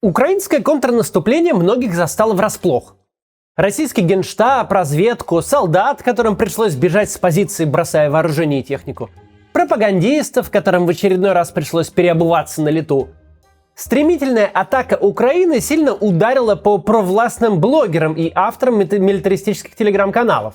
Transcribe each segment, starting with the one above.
Украинское контрнаступление многих застало врасплох. Российский генштаб, разведку, солдат, которым пришлось бежать с позиции, бросая вооружение и технику, пропагандистов, которым в очередной раз пришлось переобуваться на лету. Стремительная атака Украины сильно ударила по провластным блогерам и авторам милитаристических телеграм-каналов.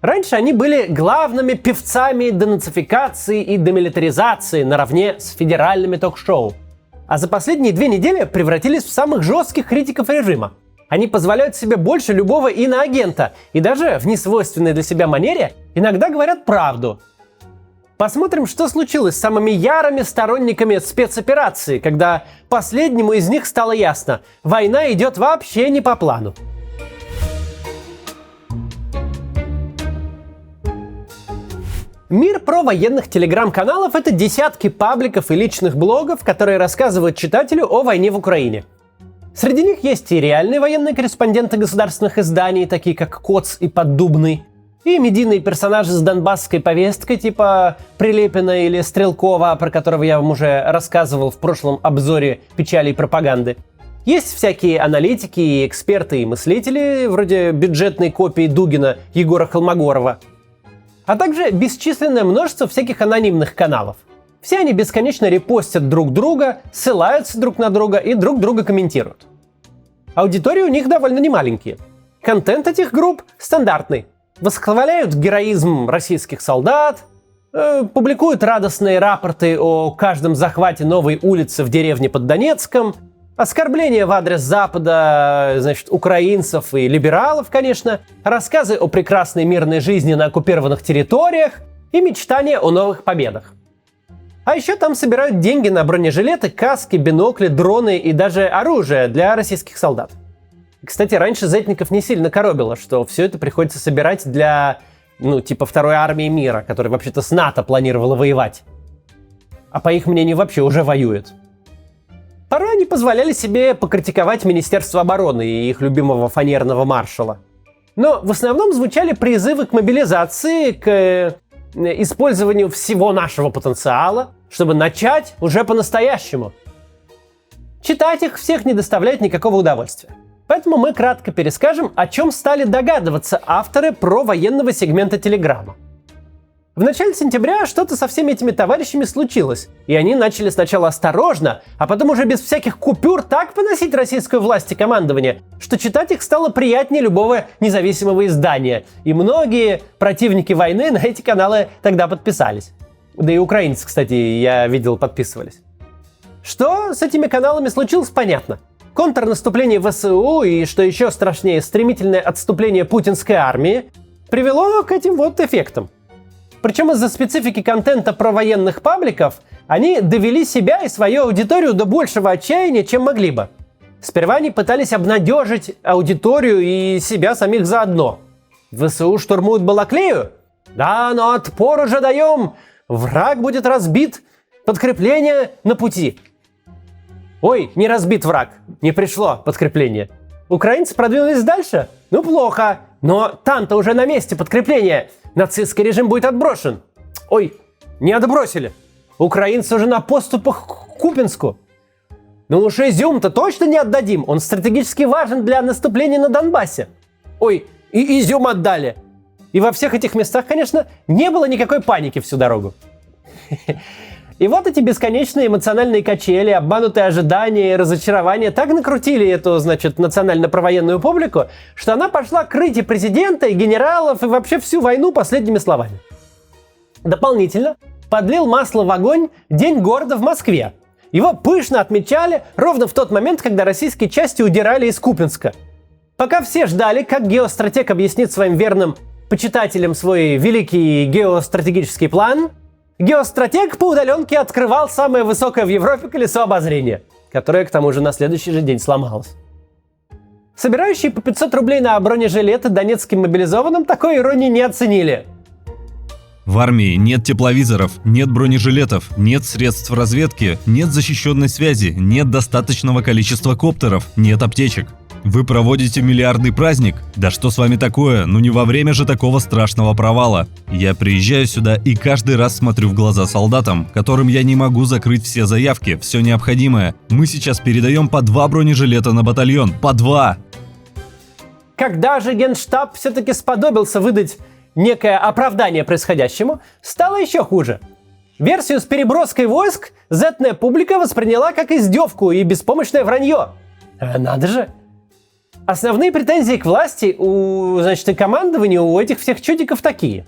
Раньше они были главными певцами денацификации и демилитаризации наравне с федеральными ток-шоу. А за последние 2 недели превратились в самых жестких критиков режима. Они позволяют себе больше любого иноагента и даже в несвойственной для себя манере иногда говорят правду. Посмотрим, что случилось с самыми ярыми сторонниками спецоперации, когда последнему из них стало ясно – война идет вообще не по плану. Мир провоенных телеграм-каналов – это десятки пабликов и личных блогов, которые рассказывают читателю о войне в Украине. Среди них есть и реальные военные корреспонденты государственных изданий, такие как Коц и Поддубный, и медийные персонажи с донбасской повесткой, типа Прилепина или Стрелкова, про которого я вам уже рассказывал в прошлом обзоре «Печали и пропаганды». Есть всякие аналитики и эксперты и мыслители, вроде бюджетной копии Дугина Егора Холмогорова, а также бесчисленное множество всяких анонимных каналов. Все они бесконечно репостят друг друга, ссылаются друг на друга и друг друга комментируют. Аудитории у них довольно немаленькие. Контент этих групп стандартный. Восхваляют героизм российских солдат, публикуют радостные рапорты о каждом захвате новой улицы в деревне под Донецком, оскорбления в адрес Запада, украинцев и либералов, конечно, рассказы о прекрасной мирной жизни на оккупированных территориях и мечтания о новых победах. А еще там собирают деньги на бронежилеты, каски, бинокли, дроны и даже оружие для российских солдат. Кстати, раньше зетников не сильно коробило, что все это приходится собирать для, второй армии мира, которая вообще-то с НАТО планировала воевать. А по их мнению вообще уже воюет. Порой они позволяли себе покритиковать Министерство обороны и их любимого фанерного маршала. Но в основном звучали призывы к мобилизации, к использованию всего нашего потенциала, чтобы начать уже по-настоящему. Читать их всех не доставляет никакого удовольствия. Поэтому мы кратко перескажем, о чем стали догадываться авторы провоенного сегмента Телеграма. В начале сентября что-то со всеми этими товарищами случилось, и они начали сначала осторожно, а потом уже без всяких купюр так поносить российскую власть и командование, что читать их стало приятнее любого независимого издания, и многие противники войны на эти каналы тогда подписались. Да и украинцы, кстати, я видел, подписывались. Что с этими каналами случилось, понятно. Контрнаступление ВСУ и, что еще страшнее, стремительное отступление путинской армии привело к этим вот эффектам. Причем из-за специфики контента провоенных пабликов они довели себя и свою аудиторию до большего отчаяния, чем могли бы. Сперва они пытались обнадежить аудиторию и себя самих заодно. ВСУ штурмуют Балаклею? Да, но отпор уже даем! Враг будет разбит, подкрепление на пути. Ой, не разбит враг, не пришло подкрепление. Украинцы продвинулись дальше? Ну плохо, но там-то уже на месте подкрепление. Нацистский режим будет отброшен. Ой, не отбросили. Украинцы уже на поступах к Купинску. Ну уж Изюм-то точно не отдадим. Он стратегически важен для наступления на Донбассе. Ой, и Изюм отдали. И во всех этих местах, конечно, не было никакой паники всю дорогу. И вот эти бесконечные эмоциональные качели, обманутые ожидания и разочарования так накрутили эту, национально-провоенную публику, что она пошла крыть и президента, и генералов, и вообще всю войну последними словами. Дополнительно подлил масло в огонь День города в Москве. Его пышно отмечали ровно в тот момент, когда российские части удирали из Купинска. Пока все ждали, как геостратег объяснит своим верным почитателям свой великий геостратегический план, геостратег по удаленке открывал самое высокое в Европе колесо обозрения, которое, к тому же, на следующий же день сломалось. Собирающие по 500 рублей на бронежилеты донецким мобилизованным такой иронии не оценили. В армии нет тепловизоров, нет бронежилетов, нет средств разведки, нет защищенной связи, нет достаточного количества коптеров, нет аптечек. Вы проводите миллиардный праздник? Да что с вами такое? Ну не во время же такого страшного провала. Я приезжаю сюда и каждый раз смотрю в глаза солдатам, которым я не могу закрыть все заявки, все необходимое. Мы сейчас передаем по 2 бронежилета на батальон. По 2! Когда же Генштаб все-таки сподобился выдать некое оправдание происходящему, стало еще хуже. Версию с переброской войск зетная публика восприняла как издевку и беспомощное вранье. Надо же! Основные претензии к власти и командованию у этих всех чудиков такие.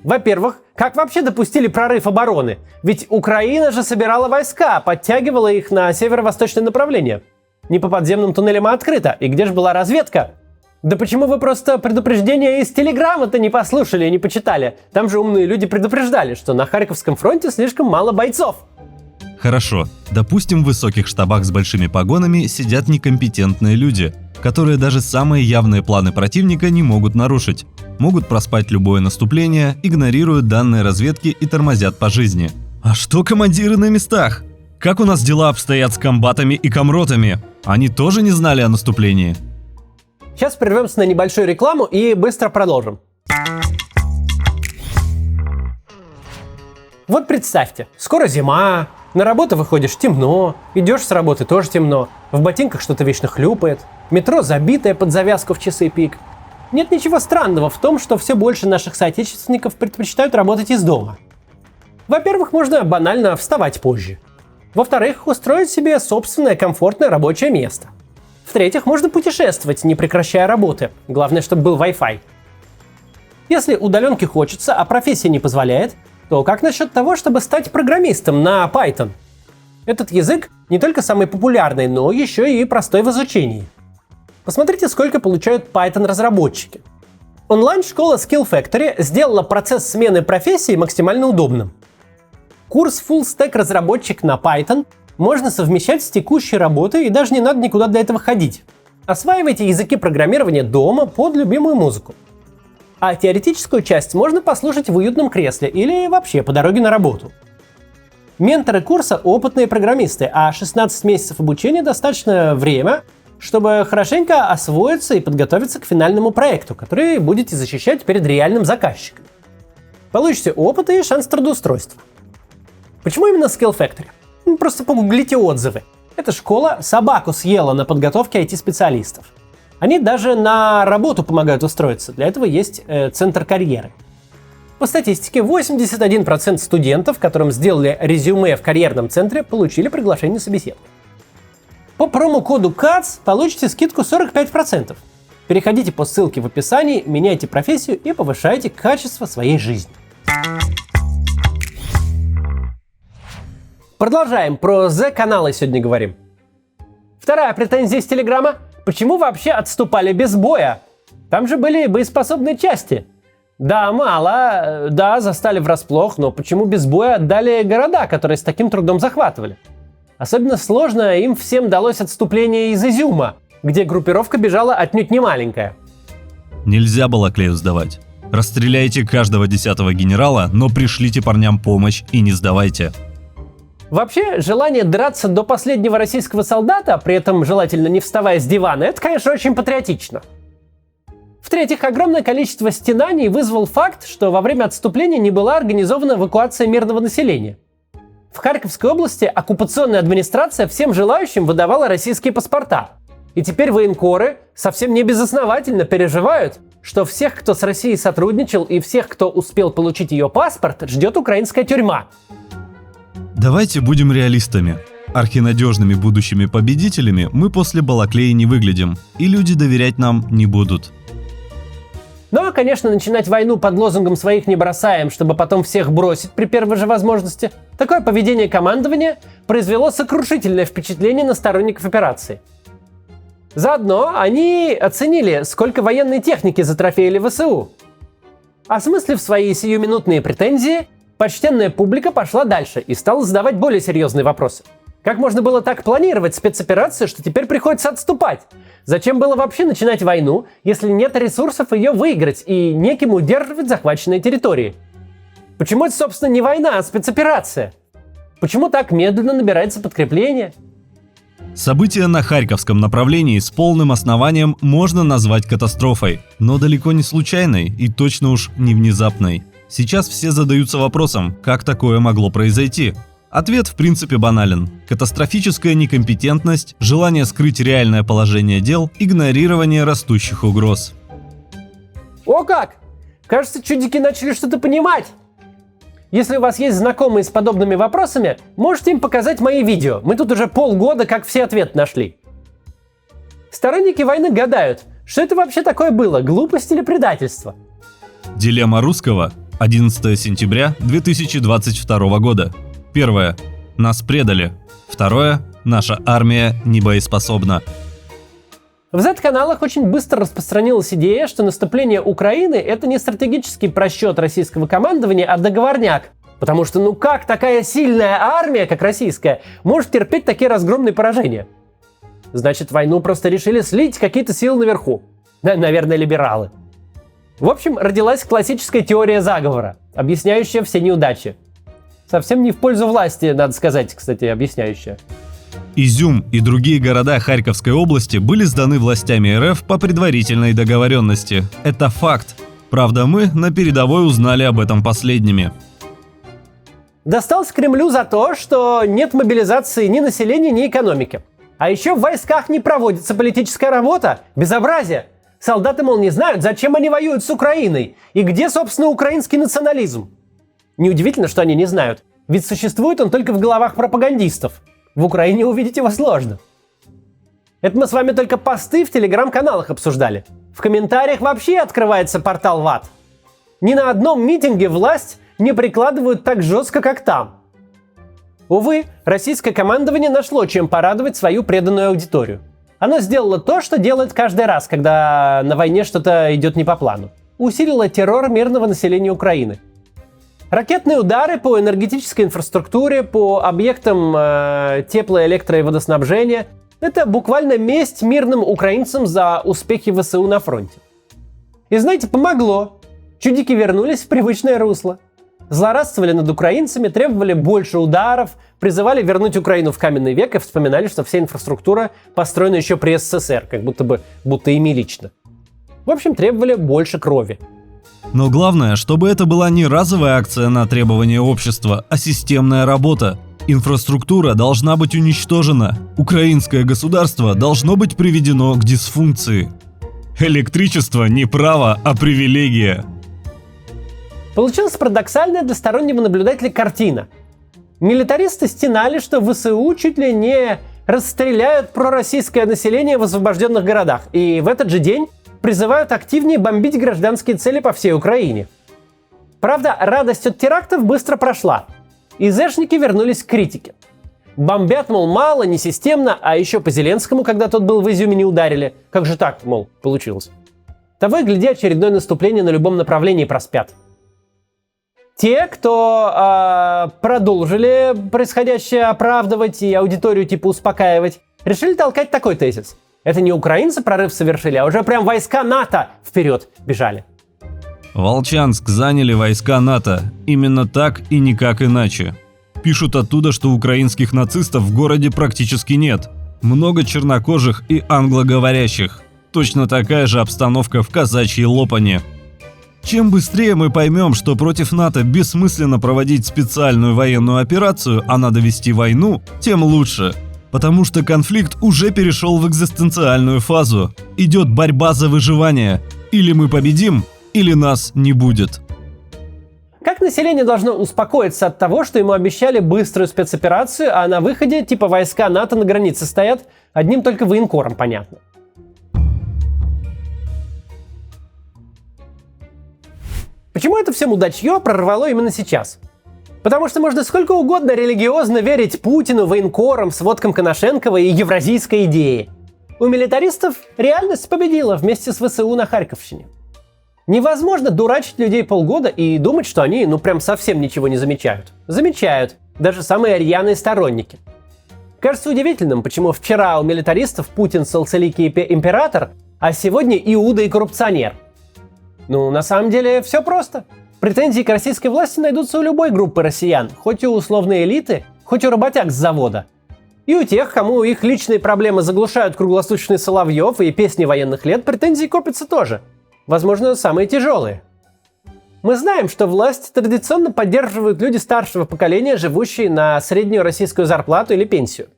Во-первых, как вообще допустили прорыв обороны? Ведь Украина же собирала войска, подтягивала их на северо-восточное направление. Не по подземным туннелям, а открыто. И где же была разведка? Да почему вы просто предупреждения из телеграмма-то не послушали и не почитали? Там же умные люди предупреждали, что на Харьковском фронте слишком мало бойцов. Хорошо, допустим, в высоких штабах с большими погонами сидят некомпетентные люди, которые даже самые явные планы противника не могут нарушить. Могут проспать любое наступление, игнорируют данные разведки и тормозят по жизни. А что командиры на местах? Как у нас дела обстоят с комбатами и комротами? Они тоже не знали о наступлении? Сейчас прервемся на небольшую рекламу и быстро продолжим. Вот представьте, скоро зима, на работу выходишь темно, идешь с работы тоже темно, в ботинках что-то вечно хлюпает, метро забитое под завязку в часы пик. Нет ничего странного в том, что все больше наших соотечественников предпочитают работать из дома. Во-первых, можно банально вставать позже. Во-вторых, устроить себе собственное комфортное рабочее место. В-третьих, можно путешествовать, не прекращая работы. Главное, чтобы был Wi-Fi. Если удаленки хочется, а профессия не позволяет, то как насчет того, чтобы стать программистом на Python? Этот язык не только самый популярный, но еще и простой в изучении. Посмотрите, сколько получают Python-разработчики. Онлайн-школа Skill Factory сделала процесс смены профессии максимально удобным. Курс Full Stack разработчик на Python можно совмещать с текущей работой, и даже не надо никуда для этого ходить. Осваивайте языки программирования дома под любимую музыку. А теоретическую часть можно послушать в уютном кресле или вообще по дороге на работу. Менторы курса – опытные программисты, а 16 месяцев обучения – достаточно время, чтобы хорошенько освоиться и подготовиться к финальному проекту, который будете защищать перед реальным заказчиком. Получите опыт и шанс трудоустройства. Почему именно Skill Factory? Просто погуглите отзывы. Эта школа собаку съела на подготовке IT-специалистов. Они даже на работу помогают устроиться. Для этого есть центр карьеры. По статистике, 81% студентов, которым сделали резюме в карьерном центре, получили приглашение на собеседование. По промокоду CATS получите скидку 45%. Переходите по ссылке в описании, меняйте профессию и повышайте качество своей жизни. Продолжаем. Про Z-каналы сегодня говорим. Вторая претензия из Телеграма. Почему вообще отступали без боя? Там же были боеспособные части. Да, мало, да, застали врасплох, но почему без боя отдали города, которые с таким трудом захватывали? Особенно сложно им всем далось отступление из Изюма, где группировка бежала отнюдь не маленькая. Нельзя Балаклею сдавать. Расстреляйте каждого 10-го генерала, но пришлите парням помощь и не сдавайте. Вообще, желание драться до последнего российского солдата, при этом желательно не вставая с дивана, это, конечно, очень патриотично. В-третьих, огромное количество стенаний вызвал факт, что во время отступления не была организована эвакуация мирного населения. В Харьковской области оккупационная администрация всем желающим выдавала российские паспорта. И теперь военкоры совсем не безосновательно переживают, что всех, кто с Россией сотрудничал, и всех, кто успел получить ее паспорт, ждет украинская тюрьма. Давайте будем реалистами. Архинадежными будущими победителями мы после Балаклеи не выглядим, и люди доверять нам не будут. Но, конечно, начинать войну под лозунгом «своих не бросаем», чтобы потом всех бросить при первой же возможности, такое поведение командования произвело сокрушительное впечатление на сторонников операции. Заодно они оценили, сколько военной техники затрофеили ВСУ. Осмыслив свои сиюминутные претензии, почтенная публика пошла дальше и стала задавать более серьезные вопросы. Как можно было так планировать спецоперацию, что теперь приходится отступать? Зачем было вообще начинать войну, если нет ресурсов ее выиграть и неким удерживать захваченные территории? Почему это, собственно, не война, а спецоперация? Почему так медленно набирается подкрепление? События на Харьковском направлении с полным основанием можно назвать катастрофой, но далеко не случайной и точно уж не внезапной. Сейчас все задаются вопросом, как такое могло произойти. Ответ в принципе банален. Катастрофическая некомпетентность, желание скрыть реальное положение дел, игнорирование растущих угроз. О как! Кажется, чудики начали что-то понимать. Если у вас есть знакомые с подобными вопросами, можете им показать мои видео. Мы тут уже полгода как все ответы нашли. Сторонники войны гадают, что это вообще такое было, глупость или предательство? Дилемма русского. 11 сентября 2022 года. Первое. Нас предали. Второе. Наша армия не боеспособна. В Z-каналах очень быстро распространилась идея, что наступление Украины – это не стратегический просчет российского командования, а договорняк. Потому что ну как такая сильная армия, как российская, может терпеть такие разгромные поражения? Значит, войну просто решили слить какие-то силы наверху. Наверное, либералы. В общем, родилась классическая теория заговора, объясняющая все неудачи. Совсем не в пользу власти, надо сказать, кстати, объясняющая. Изюм и другие города Харьковской области были сданы властями РФ по предварительной договоренности. Это факт. Правда, мы на передовой узнали об этом последними. Досталось Кремлю за то, что нет мобилизации ни населения, ни экономики. А еще в войсках не проводится политическая работа. Безобразие. Солдаты, мол, не знают, зачем они воюют с Украиной. И где, собственно, украинский национализм. Неудивительно, что они не знают. Ведь существует он только в головах пропагандистов. В Украине увидеть его сложно. Это мы с вами только посты в телеграм-каналах обсуждали. В комментариях вообще открывается портал в ад. Ни на одном митинге власть не прикладывают так жестко, как там. Увы, российское командование нашло, чем порадовать свою преданную аудиторию. Оно сделало то, что делает каждый раз, когда на войне что-то идет не по плану. Усилило террор мирного населения Украины. Ракетные удары по энергетической инфраструктуре, по объектам тепло-, электро- и водоснабжения – это буквально месть мирным украинцам за успехи ВСУ на фронте. И знаете, помогло. Чудики вернулись в привычное русло. Злорадствовали над украинцами, требовали больше ударов, призывали вернуть Украину в каменный век и вспоминали, что вся инфраструктура построена еще при СССР, как будто ими лично. В общем, требовали больше крови. Но главное, чтобы это была не разовая акция на требования общества, а системная работа. Инфраструктура должна быть уничтожена. Украинское государство должно быть приведено к дисфункции. Электричество не право, а привилегия. Получилась парадоксальная для стороннего наблюдателя картина. Милитаристы стенали, что ВСУ чуть ли не расстреляют пророссийское население в освобожденных городах. И в этот же день призывают активнее бомбить гражданские цели по всей Украине. Правда, радость от терактов быстро прошла. И зэшники вернулись к критике. Бомбят, мол, мало, несистемно, а еще по Зеленскому, когда тот был в Изюме, не ударили. Как же так, мол, получилось? Того и гляди, очередное наступление на любом направлении проспят. Те, кто продолжили происходящее оправдывать и аудиторию типа успокаивать, решили толкать такой тезис. Это не украинцы прорыв совершили, а уже прям войска НАТО вперед бежали. Волчанск заняли войска НАТО. Именно так и никак иначе. Пишут оттуда, что украинских нацистов в городе практически нет. Много чернокожих и англоговорящих. Точно такая же обстановка в казачьей Лопане. Чем быстрее мы поймем, что против НАТО бессмысленно проводить специальную военную операцию, а надо вести войну, тем лучше. Потому что конфликт уже перешел в экзистенциальную фазу. Идет борьба за выживание. Или мы победим, или нас не будет. Как население должно успокоиться от того, что ему обещали быструю спецоперацию, а на выходе типа войска НАТО на границе стоят, одним только военкором понятно. Почему это все мудачье прорвало именно сейчас? Потому что можно сколько угодно религиозно верить Путину, военкорам, сводкам Коношенкова и евразийской идее. У милитаристов реальность победила вместе с ВСУ на Харьковщине. Невозможно дурачить людей полгода и думать, что они прям совсем ничего не замечают. Замечают. Даже самые рьяные сторонники. Кажется удивительным, почему вчера у милитаристов Путин целцеликий император, а сегодня Иуда и коррупционер. На самом деле все просто. Претензии к российской власти найдутся у любой группы россиян, хоть у условной элиты, хоть у работяг с завода. И у тех, кому их личные проблемы заглушают круглосуточный Соловьев и песни военных лет, претензии копятся тоже. Возможно, самые тяжелые. Мы знаем, что власть традиционно поддерживают люди старшего поколения, живущие на среднюю российскую зарплату или пенсию.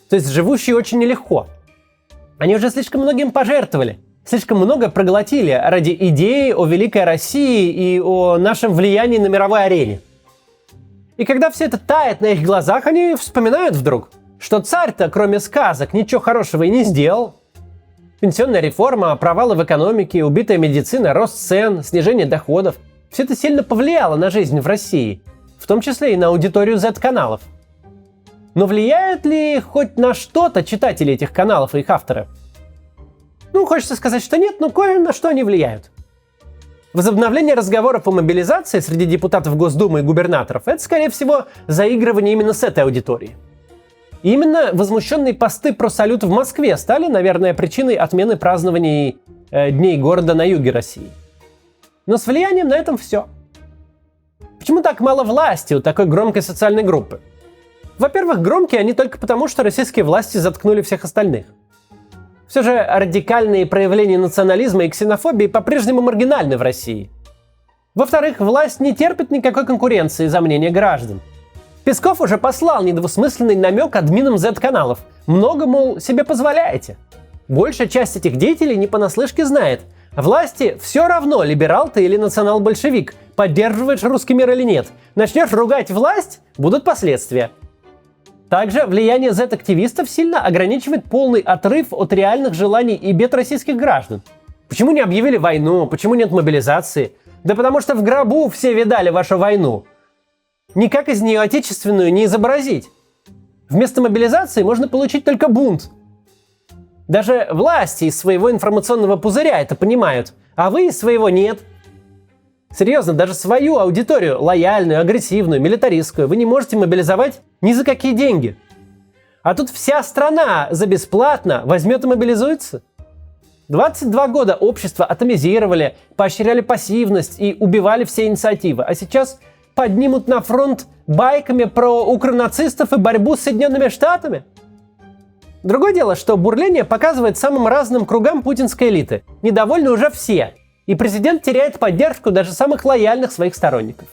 То есть живущие очень нелегко. Они уже слишком многим пожертвовали, слишком много проглотили ради идеи о великой России и о нашем влиянии на мировой арене. И когда все это тает на их глазах, они вспоминают вдруг, что царь-то, кроме сказок, ничего хорошего и не сделал. Пенсионная реформа, провалы в экономике, убитая медицина, рост цен, снижение доходов – все это сильно повлияло на жизнь в России, в том числе и на аудиторию Z-каналов. Но влияют ли хоть на что-то читатели этих каналов и их авторы? Хочется сказать, что нет, но кое на что они влияют. Возобновление разговоров о мобилизации среди депутатов Госдумы и губернаторов – это, скорее всего, заигрывание именно с этой аудиторией. И именно возмущенные посты про салют в Москве стали, наверное, причиной отмены празднований Дней города на юге России. Но с влиянием на этом все. Почему так мало власти у такой громкой социальной группы? Во-первых, громкие они только потому, что российские власти заткнули всех остальных. Все же радикальные проявления национализма и ксенофобии по-прежнему маргинальны в России. Во-вторых, власть не терпит никакой конкуренции за мнение граждан. Песков уже послал недвусмысленный намек админам Z-каналов. Много, мол, себе позволяете. Большая часть этих деятелей не понаслышке знает. Власти все равно, либерал ты или национал-большевик, поддерживаешь русский мир или нет. Начнешь ругать власть, будут последствия. Также влияние Z-активистов сильно ограничивает полный отрыв от реальных желаний и бед российских граждан. Почему не объявили войну? Почему нет мобилизации? Да потому что в гробу все видали вашу войну. Никак из нее отечественную не изобразить. Вместо мобилизации можно получить только бунт. Даже власти из своего информационного пузыря это понимают, а вы из своего нет. Серьезно, даже свою аудиторию, лояльную, агрессивную, милитаристскую, вы не можете мобилизовать ни за какие деньги. А тут вся страна за бесплатно возьмет и мобилизуется. 22 года общество атомизировали, поощряли пассивность и убивали все инициативы, а сейчас поднимут на фронт байками про укронацистов и борьбу с Соединенными Штатами? Другое дело, что бурление показывает самым разным кругам путинской элиты. Недовольны уже все. И президент теряет поддержку даже самых лояльных своих сторонников.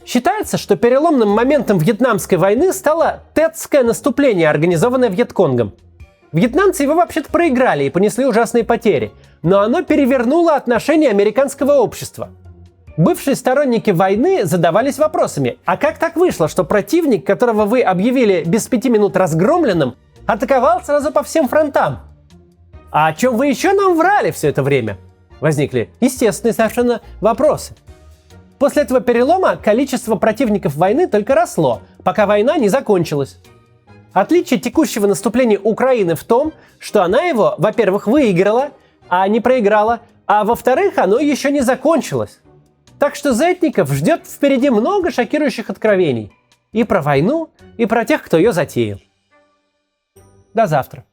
Считается, что переломным моментом Вьетнамской войны стало тетское наступление, организованное Вьетконгом. Вьетнамцы его вообще-то проиграли и понесли ужасные потери, но оно перевернуло отношение американского общества. Бывшие сторонники войны задавались вопросами: а как так вышло, что противник, которого вы объявили без 5 минут разгромленным, атаковал сразу по всем фронтам? А о чем вы еще нам врали все это время? Возникли естественные совершенно вопросы. После этого перелома количество противников войны только росло, пока война не закончилась. Отличие текущего наступления Украины в том, что она его, во-первых, выиграла, а не проиграла, а во-вторых, оно еще не закончилось. Так что зетников ждет впереди много шокирующих откровений. И про войну, и про тех, кто ее затеял. До завтра.